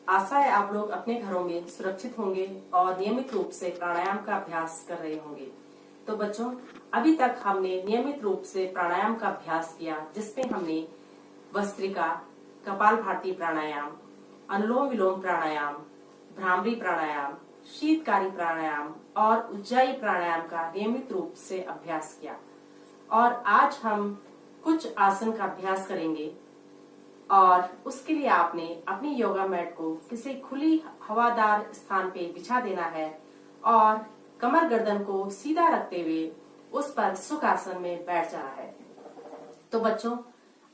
आशा है आप लोग अपने घरों में सुरक्षित होंगे और नियमित रूप से प्राणायाम का अभ्यास कर रहे होंगे। तो बच्चों, अभी तक हमने नियमित रूप से प्राणायाम का अभ्यास किया, जिसमें हमने भस्त्रिका, कपालभाति प्राणायाम, अनुलोम विलोम प्राणायाम, भ्रामरी प्राणायाम, शीतकारी प्राणायाम और उज्जाई प्राणायाम का नियमित रूप से अभ्यास किया। और आज हम कुछ आसन का अभ्यास करेंगे और उसके लिए आपने अपनी योगा मैट को किसी खुली हवादार स्थान पे बिछा देना है और कमर गर्दन को सीधा रखते हुए उस पर सुखासन में बैठ जाना है। तो बच्चों,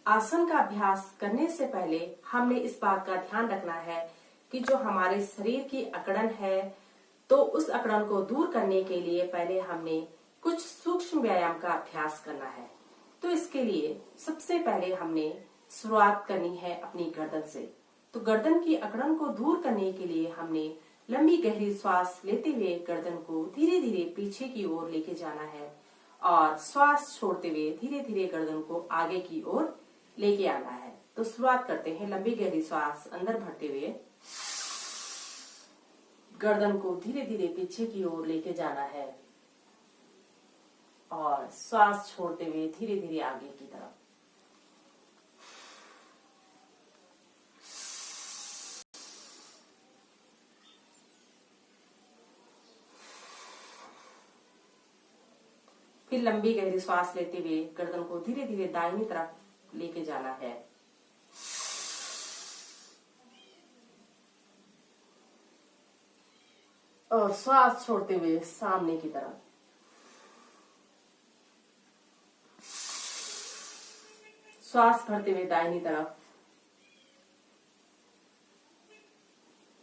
आसन का अभ्यास करने से पहले हमने इस बात का ध्यान रखना है कि जो हमारे शरीर की अकड़न है, तो उस अकड़न को दूर करने के लिए पहले हमने कुछ सूक्ष्म व्यायाम का अभ्यास करना है। तो इसके लिए सबसे पहले हमने शुरुआत करनी है अपनी गर्दन से। तो गर्दन की अकड़न को दूर करने के लिए हमने लंबी गहरी श्वास लेते हुए गर्दन को धीरे धीरे पीछे की ओर लेके जाना है और श्वास छोड़ते हुए धीरे धीरे गर्दन को आगे की ओर लेके आना है। तो शुरुआत करते हैं। लंबी गहरी श्वास अंदर भरते हुए गर्दन को धीरे धीरे पीछे की ओर लेके जाना है और श्वास छोड़ते हुए धीरे धीरे आगे की तरफ। फिर लंबी गहरी श्वास लेते हुए गर्दन को धीरे धीरे दाहिनी तरफ लेके जाना है और श्वास छोड़ते हुए सामने की तरफ। श्वास भरते हुए दाहिनी तरफ,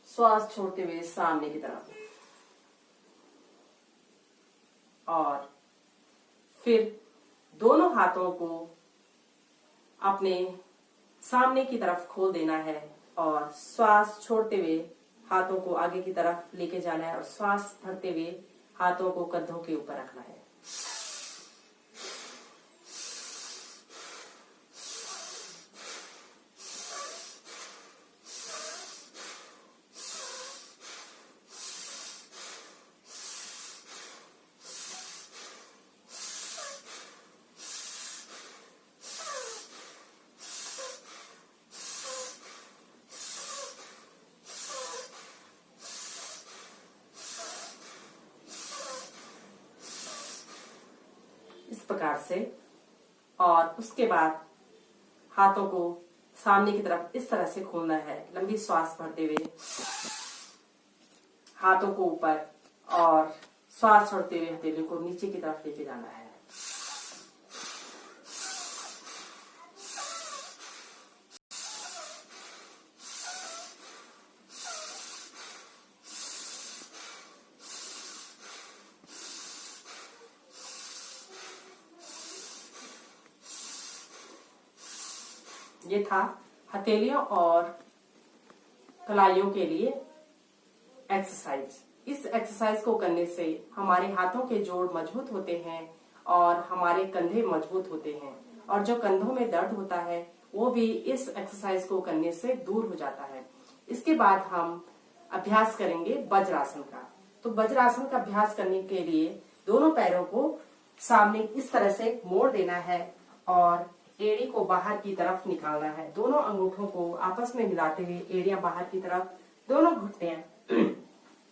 श्वास छोड़ते हुए सामने की तरफ और फिर दोनों हाथों को अपने सामने की तरफ खोल देना है और श्वास छोड़ते हुए हाथों को आगे की तरफ लेके जाना है और श्वास भरते हुए हाथों को कंधों के ऊपर रखना है। इस प्रकार से। और उसके बाद हाथों को सामने की तरफ इस तरह से खोलना है, लंबी श्वास भरते हुए हाथों को ऊपर और श्वास छोड़ते हुए हथेली को नीचे की तरफ लेके जाना है। ये था हथेलियों और कलाइयों के लिए एक्सरसाइज। इस एक्सरसाइज को करने से हमारे हाथों के जोड़ मजबूत होते हैं और हमारे कंधे मजबूत होते हैं और जो कंधों में दर्द होता है वो भी इस एक्सरसाइज को करने से दूर हो जाता है। इसके बाद हम अभ्यास करेंगे वज्रासन का। तो वज्रासन का अभ्यास करने के लिए दोनों पैरों को सामने इस तरह से मोड़ देना है और एड़ी को बाहर की तरफ निकालना है। दोनों अंगूठों को आपस में मिलाते हुए एड़ियां बाहर की तरफ, दोनों घुटने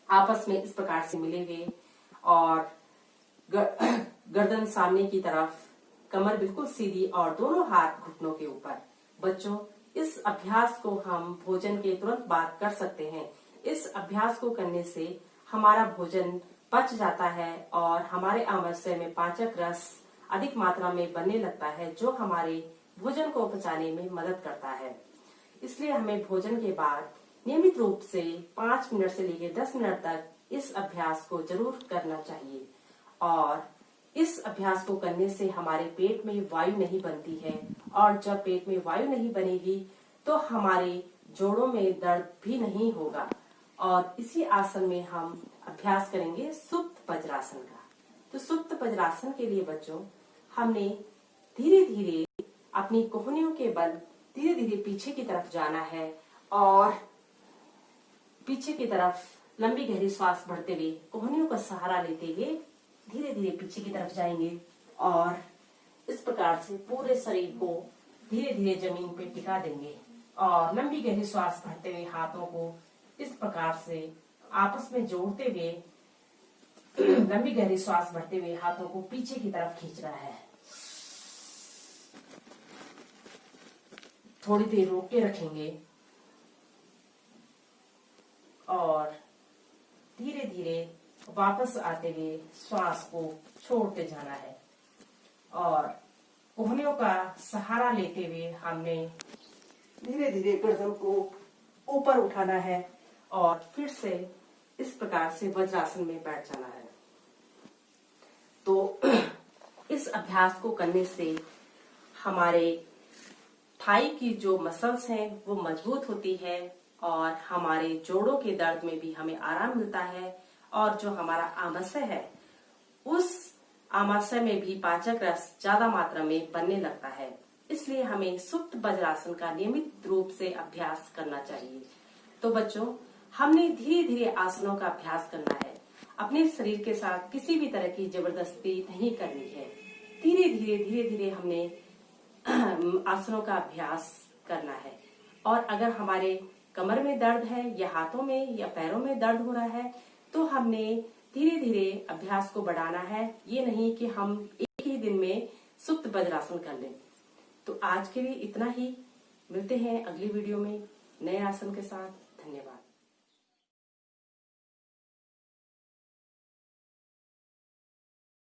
आपस में इस प्रकार से मिले हुए और गर्दन सामने की तरफ, कमर बिल्कुल सीधी और दोनों हाथ घुटनों के ऊपर। बच्चों, इस अभ्यास को हम भोजन के तुरंत बाद कर सकते हैं। इस अभ्यास को करने से हमारा भोजन पच जाता है और हमारे आमाशय में पाचक रस अधिक मात्रा में बनने लगता है, जो हमारे भोजन को पचाने में मदद करता है। इसलिए हमें भोजन के बाद नियमित रूप से 5 मिनट से लेकर 10 मिनट तक इस अभ्यास को जरूर करना चाहिए। और इस अभ्यास को करने से हमारे पेट में वायु नहीं बनती है और जब पेट में वायु नहीं बनेगी तो हमारे जोड़ों में दर्द भी नहीं होगा। और इसी आसन में हम अभ्यास करेंगे सुप्त वज्रासन का। तो सुप्त वज्रासन के लिए बच्चों, हमने धीरे धीरे अपनी कोहनियों के बल धीरे धीरे पीछे की तरफ जाना है और पीछे की तरफ लंबी गहरी सांस भरते हुए कोहनियों का सहारा लेते हुए धीरे धीरे पीछे की तरफ जाएंगे और इस प्रकार से पूरे शरीर को धीरे धीरे जमीन पे टिका देंगे और लंबी गहरी सांस भरते हुए हाथों को इस प्रकार से आपस में जोड़ते हुए लंबी गहरी सांस भरते हुए हाथों को पीछे की तरफ खींचना है। थोड़ी देर रोक के रखेंगे और धीरे धीरे वापस आते हुए श्वास को छोड़ते जाना है और कोहनियों का सहारा लेते हुए हमने धीरे धीरे गर्दन को ऊपर उठाना है और फिर से इस प्रकार से वज्रासन में बैठ जाना है। तो इस अभ्यास को करने से हमारे थाई की जो मसल्स हैं वो मजबूत होती है और हमारे जोड़ों के दर्द में भी हमें आराम मिलता है और जो हमारा आमाशय है उस आमाशय में भी पाचक रस ज्यादा मात्रा में बनने लगता है। इसलिए हमें सुप्त वज्रासन का नियमित रूप से अभ्यास करना चाहिए। तो बच्चों, हमने धीरे धीरे आसनों का अभ्यास करना है। अपने शरीर के साथ किसी भी तरह की जबरदस्ती नहीं करनी है। धीरे धीरे हमने आसनों का अभ्यास करना है और अगर हमारे कमर में दर्द है या हाथों में या पैरों में दर्द हो रहा है तो हमने धीरे धीरे अभ्यास को बढ़ाना है। ये नहीं कि हम एक ही दिन में सुप्त वज्रासन कर लें। तो आज के लिए इतना ही। मिलते हैं अगली वीडियो में नए आसन के साथ। धन्यवाद।